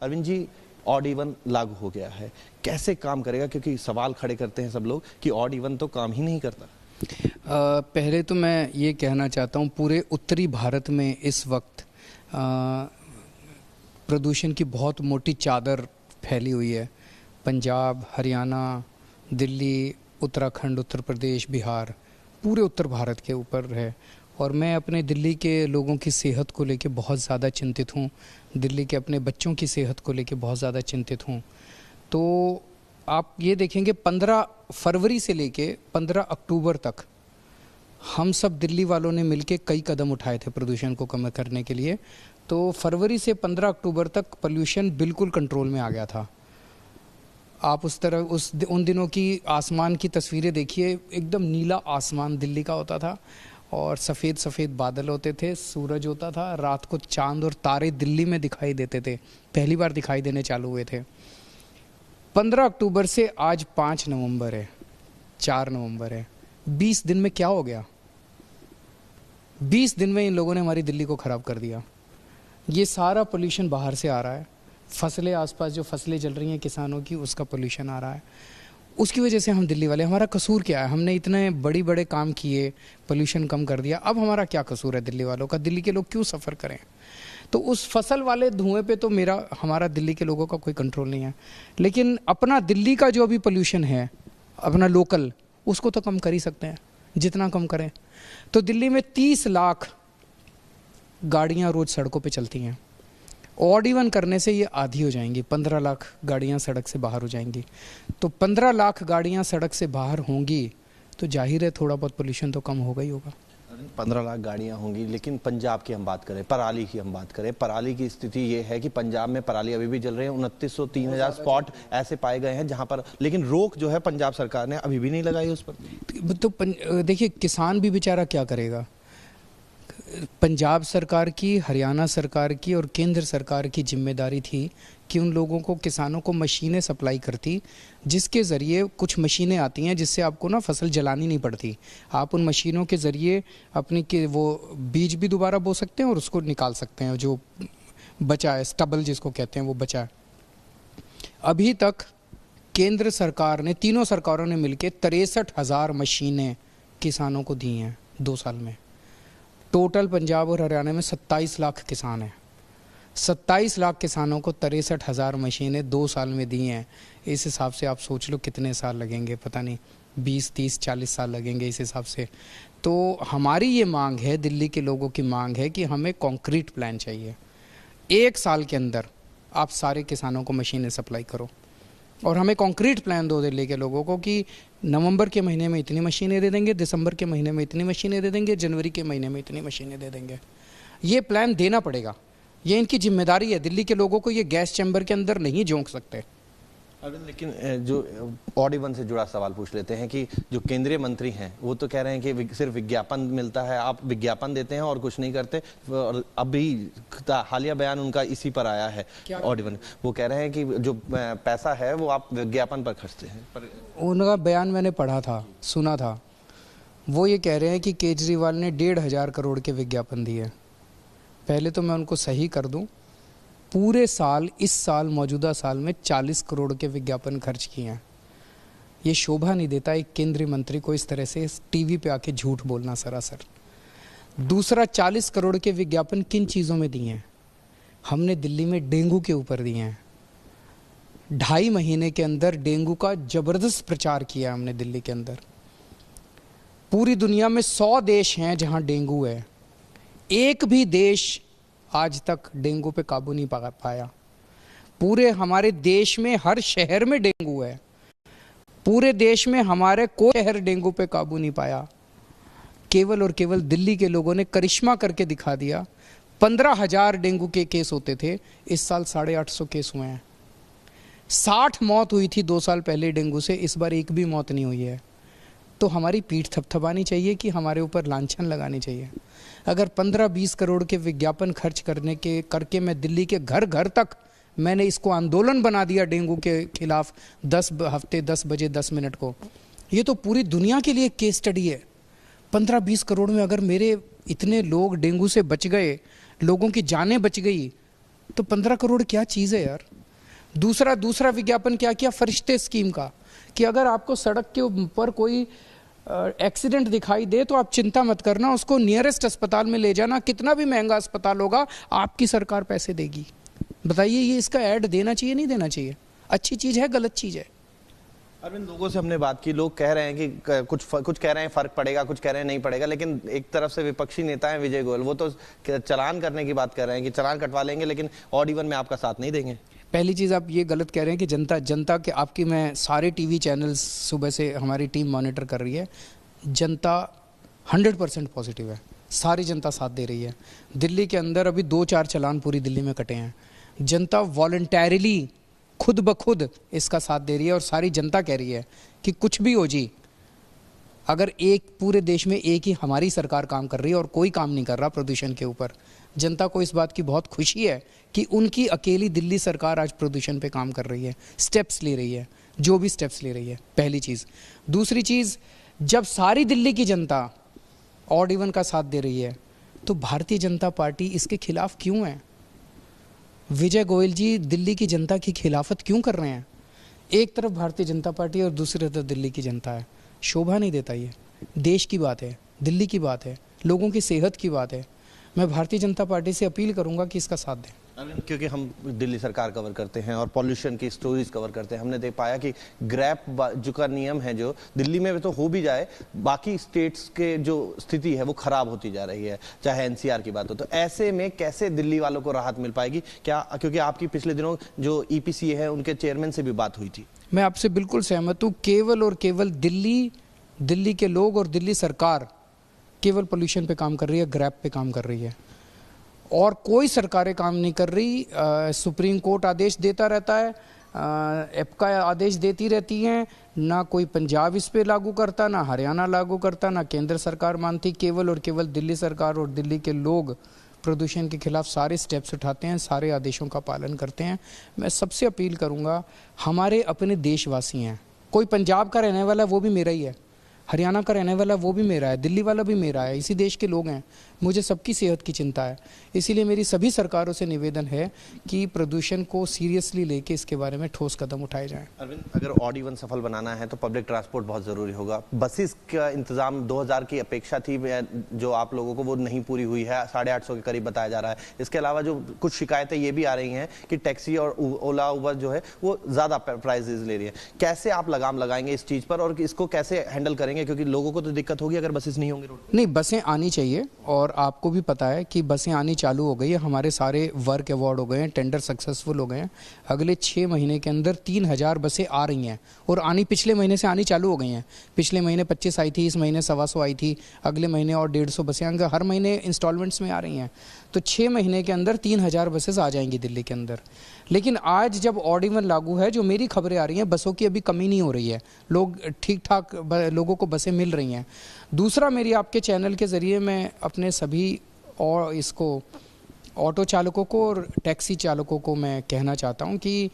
Arvind ji, odd even लागू हो गया है, कैसे काम करेगा? क्योंकि सवाल खड़े करते हैं सब लोग कि ऑड इवन तो काम ही नहीं करता। पहले तो मैं ये कहना चाहता हूँ, पूरे उत्तरी भारत में इस वक्त प्रदूषण की बहुत मोटी चादर फैली हुई है। पंजाब, हरियाणा, दिल्ली, उत्तराखंड, उत्तर प्रदेश, बिहार, पूरे उत्तर भारत के ऊपर है। और मैं अपने दिल्ली के लोगों की सेहत को लेके बहुत ज़्यादा चिंतित हूँ, दिल्ली के अपने बच्चों की सेहत को लेके बहुत ज़्यादा चिंतित हूँ। तो आप ये देखेंगे 15 फरवरी से लेके 15 अक्टूबर तक हम सब दिल्ली वालों ने मिलके कई कदम उठाए थे प्रदूषण को कम करने के लिए। तो फरवरी से 15 अक्टूबर तक पोल्यूशन बिल्कुल कंट्रोल में आ गया था। आप उन दिनों की आसमान की तस्वीरें देखिए, एकदम नीला आसमान दिल्ली का होता था और सफ़ेद सफ़ेद बादल होते थे, सूरज होता था, रात को चांद और तारे दिल्ली में दिखाई देते थे, पहली बार दिखाई देने चालू हुए थे। 15 अक्टूबर से आज 5 नवंबर है, 4 नवंबर है, 20 दिन में क्या हो गया? 20 दिन में इन लोगों ने हमारी दिल्ली को ख़राब कर दिया। ये सारा पोल्यूशन बाहर से आ रहा है, फसलें आसपास जो फसलें जल रही हैं किसानों की, उसका पोल्यूशन आ रहा है। उसकी वजह से हम दिल्ली वाले, हमारा कसूर क्या है? हमने इतने बड़े कम किए, पोल्यूशन कम कर दिया, अब हमारा क्या कसूर है दिल्ली वालों का? दिल्ली के लोग क्यों सफ़र करें? तो उस फसल वाले धुएं पे तो हमारा दिल्ली के लोगों का कोई कंट्रोल नहीं है। लेकिन अपना दिल्ली का जो अभी पोल्यूशन है, अपना लोकल, उसको तो कम कर ही सकते हैं, जितना कम करें। तो दिल्ली में 30 लाख गाड़ियाँ रोज़ सड़कों पे चलती हैं। ऑड इवन करने से ये आधी हो जाएंगी, 15 लाख गाड़ियाँ सड़क से बाहर हो जाएंगी। तो 15 लाख गाड़ियाँ सड़क से बाहर होंगी तो जाहिर है थोड़ा बहुत पोल्यूशन तो कम होगा ही होगा। 15 लाख गाड़ियाँ होंगी, लेकिन पंजाब की हम बात करें, पराली की हम बात करें, पराली की स्थिति ये है कि पंजाब में पराली अभी भी जल रही है। 2903,000 स्पॉट ऐसे पाए गए हैं जहाँ पर, लेकिन रोक जो है पंजाब सरकार ने अभी भी नहीं लगाई उस पर। तो देखिए, किसान भी बेचारा क्या करेगा? पंजाब सरकार की, हरियाणा सरकार की और केंद्र सरकार की जिम्मेदारी थी कि उन लोगों को, किसानों को मशीनें सप्लाई करती, जिसके ज़रिए कुछ मशीनें आती हैं जिससे आपको ना फसल जलानी नहीं पड़ती। आप उन मशीनों के ज़रिए अपनी के वो बीज भी दोबारा बो सकते हैं और उसको निकाल सकते हैं, जो बचा है, स्टबल जिसको कहते हैं, वो बचा है। अभी तक केंद्र सरकार ने, तीनों सरकारों ने मिलकर 63,000 मशीनें किसानों को दी हैं 2 साल में। टोटल पंजाब और हरियाणा में 27 लाख किसान हैं। 27 लाख किसानों को 63,000 मशीनें 2 साल में दी हैं। इस हिसाब से आप सोच लो कितने साल लगेंगे, पता नहीं 20, 30, 40 साल लगेंगे इस हिसाब से। तो हमारी ये मांग है, दिल्ली के लोगों की मांग है कि हमें कॉन्क्रीट प्लान चाहिए। 1 साल के अंदर आप सारे किसानों को मशीनें सप्लाई करो और हमें कॉन्क्रीट प्लान दो दिल्ली के लोगों को कि नवंबर के महीने में इतनी मशीनें दे देंगे, दिसंबर के महीने में इतनी मशीनें दे देंगे, जनवरी के महीने में इतनी मशीनें दे देंगे। ये प्लान देना पड़ेगा, ये इनकी जिम्मेदारी है। दिल्ली के लोगों को ये गैस चैम्बर के अंदर नहीं झोंक सकते। लेकिन जो ऑड इवन से जुड़ा सवाल पूछ लेते हैं कि जो केंद्रीय मंत्री हैं वो तो कह रहे हैं कि सिर्फ विज्ञापन मिलता है, आप विज्ञापन देते हैं और कुछ नहीं करते। और अभी हालिया बयान उनका इसी पर आया है, ऑड इवन। वो कह रहे हैं कि जो पैसा है वो आप विज्ञापन पर खर्चते हैं। पर उनका बयान मैंने पढ़ा था, सुना था। वो ये कह रहे हैं कि केजरीवाल ने 1,500 करोड़ के विज्ञापन दिए। पहले तो मैं उनको सही कर दूं, पूरे साल, इस साल, मौजूदा साल में 40 करोड़ के विज्ञापन खर्च किए हैं। ये शोभा नहीं देता एक केंद्रीय मंत्री को इस तरह से टीवी पे आके झूठ बोलना सरासर। दूसरा, 40 करोड़ के विज्ञापन किन चीज़ों में दिए हैं? हमने दिल्ली में डेंगू के ऊपर दिए हैं। 2.5 महीने के अंदर डेंगू का जबरदस्त प्रचार किया हमने दिल्ली के अंदर। पूरी दुनिया में 100 देश हैं जहां डेंगू है, एक भी देश आज तक डेंगू पे काबू नहीं पा पाया। पूरे हमारे देश में हर शहर में डेंगू है, पूरे देश में हमारे कोई शहर डेंगू पे काबू नहीं पाया। केवल और केवल दिल्ली के लोगों ने करिश्मा करके दिखा दिया। 15,000 डेंगू के केस होते थे, इस साल 850 केस हुए हैं। 60 मौत हुई थी 2 साल पहले डेंगू से, इस बार एक भी मौत नहीं हुई है। तो हमारी पीठ थपथपानी चाहिए कि हमारे ऊपर लांछन लगानी चाहिए। अगर 15-20 करोड़ के विज्ञापन खर्च करके मैं दिल्ली के घर घर तक मैंने इसको आंदोलन बना दिया डेंगू के खिलाफ 10 हफ्ते 10 बजे 10 मिनट को, ये तो पूरी दुनिया के लिए केस स्टडी है। 15-20 करोड़ में अगर मेरे इतने लोग डेंगू से बच गए, लोगों की जानें बच गई, तो 15 करोड़ क्या चीज़ है यार। दूसरा विज्ञापन क्या किया फरिश्ते स्कीम का, कि अगर आपको सड़क के ऊपर कोई एक्सीडेंट दिखाई दे तो आप चिंता मत करना, उसको नियरेस्ट अस्पताल में ले जाना, कितना भी महंगा अस्पताल होगा आपकी सरकार पैसे देगी। बताइए ये इसका ऐड देना चाहिए नहीं देना चाहिए? अच्छी चीज़ है गलत चीज़ है? अरविंद, लोगों से हमने बात की, लोग कह रहे हैं कि कुछ कह रहे हैं फर्क पड़ेगा, कुछ कह रहे हैं नहीं पड़ेगा, लेकिन एक तरफ से विपक्षी नेता है विजय गोयल, वो तो चालान करने की बात कर रहे हैं कि चालान कटवा लेंगे लेकिन ऑड इवन में आपका साथ नहीं देंगे। पहली चीज़ आप ये गलत कह रहे हैं कि जनता के आपकी, मैं सारे टीवी चैनल्स सुबह से हमारी टीम मॉनिटर कर रही है, जनता 100% पॉजिटिव है, सारी जनता साथ दे रही है। दिल्ली के अंदर अभी 2-4 चालान पूरी दिल्ली में कटे हैं, जनता वॉलंटैरिली खुद ब खुद इसका साथ दे रही है और सारी जनता कह रही है कि कुछ भी हो जी, अगर एक पूरे देश में एक ही हमारी सरकार काम कर रही है और कोई काम नहीं कर रहा प्रदूषण के ऊपर, जनता को इस बात की बहुत खुशी है कि उनकी अकेली दिल्ली सरकार आज प्रदूषण पे काम कर रही है, स्टेप्स ले रही है, जो भी स्टेप्स ले रही है, पहली चीज़। दूसरी चीज़, जब सारी दिल्ली की जनता ऑड इवन का साथ दे रही है तो भारतीय जनता पार्टी इसके खिलाफ क्यों है? विजय गोयल जी दिल्ली की जनता की खिलाफत क्यों कर रहे हैं? एक तरफ भारतीय जनता पार्टी और दूसरी तरफ दिल्ली की जनता है, शोभा नहीं देता। ये देश की बात है, दिल्ली की बात है, लोगों की सेहत की बात है। मैं भारतीय जनता पार्टी से अपील करूंगा कि इसका साथ दें। क्योंकि हम दिल्ली सरकार कवर करते हैं और पॉल्यूशन की स्टोरीज कवर करते हैं, हमने देख पाया कि ग्रैप जो का नियम है, जो दिल्ली में तो हो भी जाए, बाकी स्टेट्स के जो स्थिति है वो खराब होती जा रही है, चाहे एनसीआर की बात हो। तो ऐसे में कैसे दिल्ली वालों को राहत मिल पाएगी क्या? क्योंकि आपकी पिछले दिनों जो ईपीसीए है उनके चेयरमैन से भी बात हुई थी। मैं आपसे बिल्कुल सहमत हूँ। केवल और केवल दिल्ली के लोग और दिल्ली सरकार केवल पोल्यूशन पे काम कर रही है, ग्रैप पे काम कर रही है और कोई सरकारें काम नहीं कर रही। सुप्रीम कोर्ट आदेश देता रहता है, एप्का आदेश देती रहती हैं, ना कोई पंजाब इस पे लागू करता, ना हरियाणा लागू करता, ना केंद्र सरकार मानती। केवल और केवल दिल्ली सरकार और दिल्ली के लोग प्रदूषण के खिलाफ सारे स्टेप्स उठाते हैं, सारे आदेशों का पालन करते हैं। मैं सबसे अपील करूंगा, हमारे अपने देशवासी हैं, कोई पंजाब का रहने वाला वो भी मेरा ही है, हरियाणा का रहने वाला वो भी मेरा है, दिल्ली वाला भी मेरा है, इसी देश के लोग हैं। मुझे सबकी सेहत की चिंता है, इसीलिए मेरी सभी सरकारों से निवेदन है कि प्रदूषण को सीरियसली लेके इसके बारे में ठोस कदम उठाए जाएं। अरविंद, अगर ऑड इवन सफल बनाना है तो पब्लिक ट्रांसपोर्ट बहुत ज़रूरी होगा। बसेस का इंतजाम 2000 की अपेक्षा थी जो आप लोगों को, वो नहीं पूरी हुई है, 850 के करीब बताया जा रहा है। इसके अलावा जो कुछ शिकायतें ये भी आ रही हैं कि टैक्सी और ओला उबर जो है वो ज़्यादा प्राइजेज ले रही है। कैसे आप लगाम लगाएंगे इस चीज़ पर और इसको कैसे हैंडल करेंगे? क्योंकि लोगों को तो दिक्कत होगी अगर बसेस नहीं होंगे रोड। नहीं, बसें आनी चाहिए और आपको भी पता है कि बसें आनी चालू हो गई है। हमारे सारे वर्क अवार्ड हो गए हैं, टेंडर सक्सेसफुल हो गए हैं। अगले 6 महीने के अंदर 3000 बसें आ रही हैं और पिछले महीने से आनी चालू हो गई हैं। पिछले महीने 25 आई थी, इस महीने 125 आई थी, अगले महीने और 150 बसें आएंगे, हर महीने इंस्टॉलमेंट्स में आ रही हैं। तो 6 महीने के अंदर 3000 बसेस आ जाएंगी दिल्ली के अंदर। लेकिन आज जब ऑड इवन लागू है, जो मेरी खबरें आ रही हैं, बसों की अभी कमी नहीं हो रही है, लोग ठीक ठाक लोगों को बसें मिल रही हैं। दूसरा, मेरी आपके चैनल के ज़रिए मैं अपने सभी और इसको ऑटो चालकों को और टैक्सी चालकों को मैं कहना चाहता हूं कि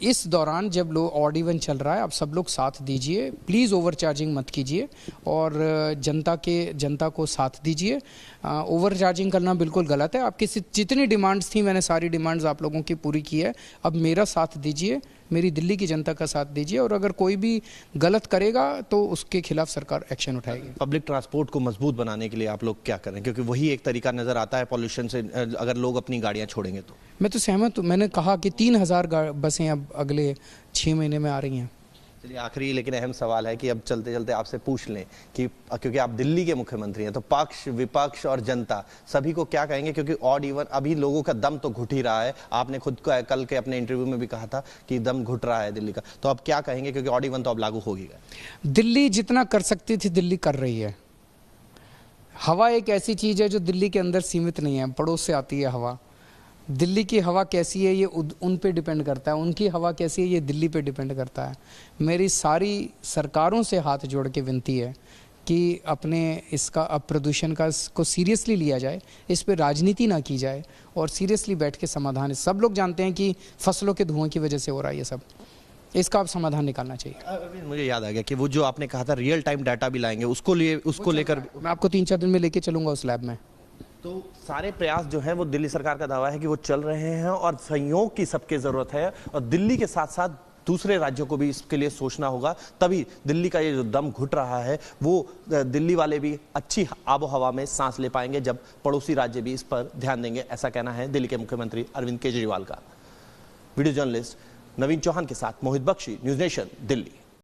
इस दौरान जब ऑड इवन चल रहा है, आप सब लोग साथ दीजिए, प्लीज़ ओवर चार्जिंग मत कीजिए और जनता को साथ दीजिए। ओवर चार्जिंग करना बिल्कुल गलत है। आपकी जितनी डिमांड्स थी, मैंने सारी डिमांड्स आप लोगों की पूरी की है। अब मेरा साथ दीजिए, मेरी दिल्ली की जनता का साथ दीजिए और अगर कोई भी गलत करेगा तो उसके खिलाफ सरकार एक्शन उठाएगी। पब्लिक ट्रांसपोर्ट को मजबूत बनाने के लिए आप लोग क्या करें? क्योंकि वही एक तरीका नजर आता है पॉल्यूशन से, अगर लोग अपनी गाड़ियां छोड़ेंगे तो। मैं तो सहमत हूँ। मैंने कहा कि 3000 बसें अब अगले 6 महीने में आ रही हैं। चलिए, आखिरी लेकिन अहम सवाल है कि अब चलते चलते आपसे पूछ लें कि क्योंकि आप दिल्ली के मुख्यमंत्री हैं, तो पक्ष विपक्ष और जनता सभी को क्या कहेंगे? क्योंकि ऑड इवन अभी लोगों का दम तो घुट ही रहा है। आपने खुद कल के अपने इंटरव्यू में भी कहा था कि दम घुट रहा है दिल्ली का, तो अब क्या कहेंगे? क्योंकि ऑड इवन तो अब लागू होगी। दिल्ली जितना कर सकती थी दिल्ली कर रही है। हवा एक ऐसी चीज है जो दिल्ली के अंदर सीमित नहीं है, पड़ोस से आती है हवा। दिल्ली की हवा कैसी है ये उन पे डिपेंड करता है, उनकी हवा कैसी है ये दिल्ली पे डिपेंड करता है। मेरी सारी सरकारों से हाथ जोड़ के विनती है कि अपने इसका अब प्रदूषण को सीरियसली लिया जाए, इस पे राजनीति ना की जाए और सीरियसली बैठ के समाधान। सब लोग जानते हैं कि फसलों के धुआं की वजह से हो रहा है ये सब, इसका अब समाधान निकालना चाहिए। मुझे याद आ गया कि वो जो आपने कहा था रियल टाइम डाटा भी लाएंगे, उसको लेकर मैं आपको 3-4 दिन में लेके चलूंगा उस लैब में। तो सारे प्रयास जो है वो दिल्ली सरकार का दावा है कि वो चल रहे हैं और सहयोग की सबकी जरूरत है और दिल्ली के साथ साथ दूसरे राज्यों को भी इसके लिए सोचना होगा, तभी दिल्ली का ये जो दम घुट रहा है वो दिल्ली वाले भी अच्छी आबो हवा में सांस ले पाएंगे जब पड़ोसी राज्य भी इस पर ध्यान देंगे, ऐसा कहना है दिल्ली के मुख्यमंत्री अरविंद केजरीवाल का। वीडियो जर्नलिस्ट नवीन चौहान के साथ मोहित बख्शी, न्यूज नेशन, दिल्ली।